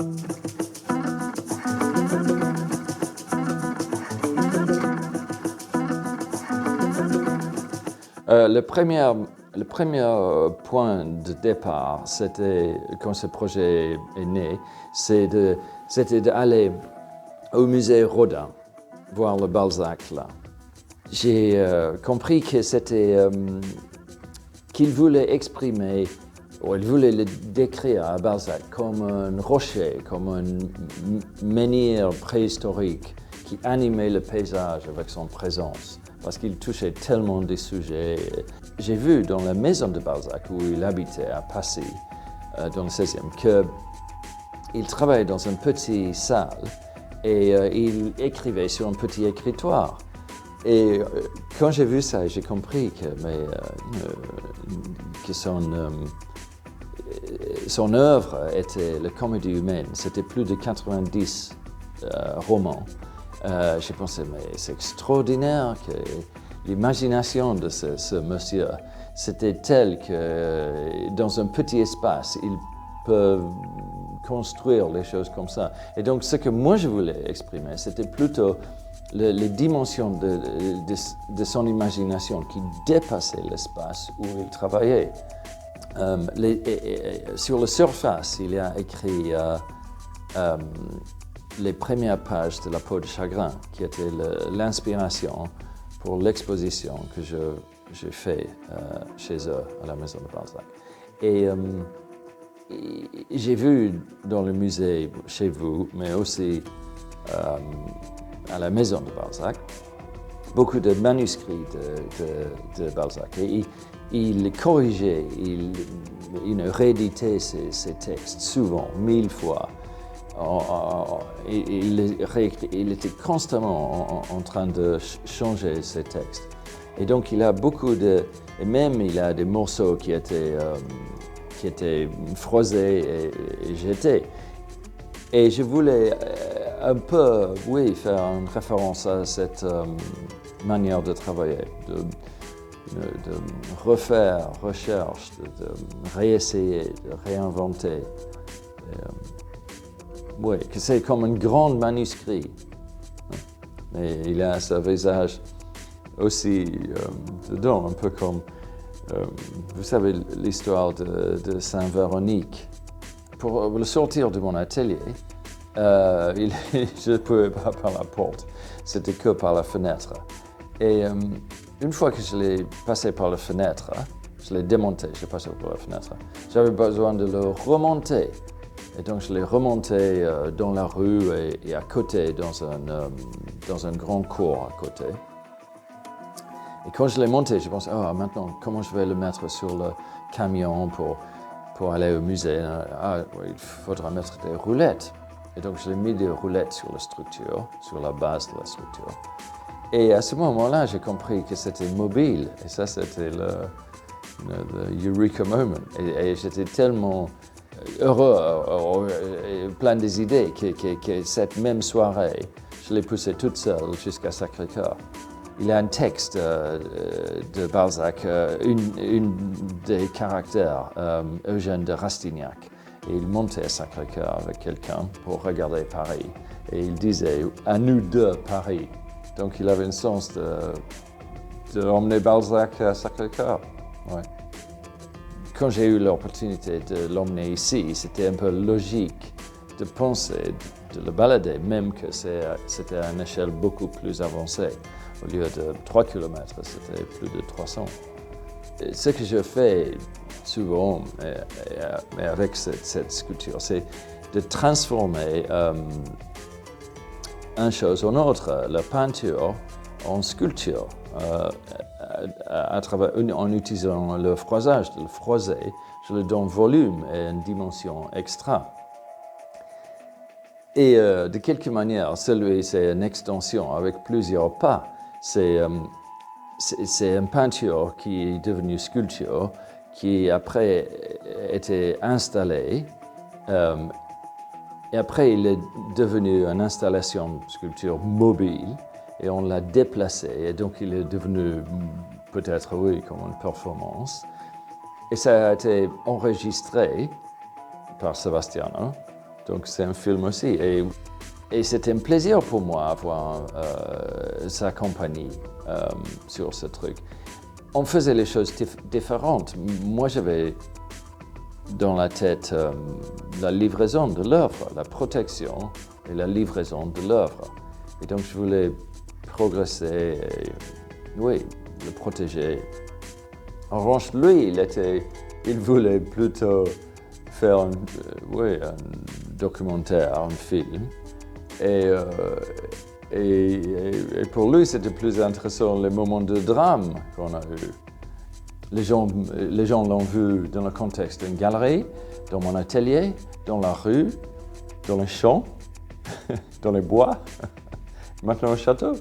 Le premier point de départ, c'était, quand ce projet est né, c'était d'aller au musée Rodin, voir le Balzac là. J'ai compris que qu'il voulait exprimer, ou il voulait le décrire à Balzac comme un rocher, comme un menhir préhistorique qui animait le paysage avec son présence, parce qu'il touchait tellement des sujets. J'ai vu dans la maison de Balzac, où il habitait à Passy, dans le 16e, qu'il travaillait dans une petite salle et il écrivait sur un petit écritoire. Et quand j'ai vu ça, j'ai compris que son œuvre était la comédie humaine. C'était plus de 90 romans. J'ai pensé, mais c'est extraordinaire que l'imagination de ce monsieur, c'était tel que dans un petit espace, il peut construire les choses comme ça. Et donc, ce que moi je voulais exprimer, c'était plutôt les dimensions de son imagination qui dépassaient l'espace où il travaillait. Sur la surface, il a écrit les premières pages de La peau de chagrin, qui était l'inspiration pour l'exposition que j'ai fait chez eux, à la maison de Balzac. Et j'ai vu dans le musée chez vous, mais aussi à la maison de Balzac, beaucoup de manuscrits de Balzac. Et il corrigeait, il rééditait ses textes souvent, 1000 fois. Il était constamment en train de changer ses textes. Et donc il a beaucoup et même il a des morceaux qui étaient froissés et jetés. Et je voulais un peu, faire une référence à cette manière de travailler, de refaire recherche, de réessayer, de réinventer. Que c'est comme un grand manuscrit. Mais il a ce visage aussi dedans, un peu comme, vous savez, l'histoire de Saint-Véronique. Pour le sortir de mon atelier, je ne pouvais pas par la porte, c'était que par la fenêtre. Et une fois que je l'ai passé par la fenêtre, je l'ai démonté, je l'ai passé par la fenêtre, j'avais besoin de le remonter. Et donc je l'ai remonté dans la rue et à côté, dans un grand cours à côté. Et quand je l'ai monté, je pensais, maintenant, comment je vais le mettre sur le camion pour aller au musée? Il faudra mettre des roulettes. Et donc je l'ai mis des roulettes sur la structure, sur la base de la structure. Et à ce moment-là, j'ai compris que c'était mobile. Et ça, c'était le eureka moment. Et j'étais tellement heureux, plein des idées, que cette même soirée, je l'ai poussé toute seule jusqu'à Sacré-Cœur. Il y a un texte de Balzac, une des caractères, Eugène de Rastignac. Et il montait à Sacré-Cœur avec quelqu'un pour regarder Paris. Et il disait « à nous deux, Paris ». Donc il avait un sens de emmener Balzac à Sacré-Cœur. Ouais. Quand j'ai eu l'opportunité de l'emmener ici, c'était un peu logique de penser, de le balader, même que c'était à une échelle beaucoup plus avancée. Au lieu de 3 km, c'était plus de 300. Et ce que je fais souvent, mais avec cette sculpture, c'est de transformer une chose en autre, la peinture en sculpture, en utilisant le froissage, de le froisser, je lui donne volume et une dimension extra. Et de quelque manière, c'est une extension avec plusieurs pas. C'est une peinture qui est devenue sculpture, qui après était installée. Et après, il est devenu une installation sculpture mobile et on l'a déplacé. Et donc, il est devenu peut-être, comme une performance. Et ça a été enregistré par Sebastiano Donc c'est un film aussi. Et c'était un plaisir pour moi d'avoir sa compagnie sur ce truc. On faisait les choses différentes. Moi, j'avais dans la tête la livraison de l'œuvre, la protection et la livraison de l'œuvre. Et donc, je voulais progresser et, oui, le protéger. En revanche, lui, il voulait plutôt faire un documentaire, un film. Et pour lui, c'était plus intéressant les moments de drame qu'on a eus. Les gens l'ont vu dans le contexte d'une galerie, dans mon atelier, dans la rue, dans les champs, dans les bois, maintenant au château.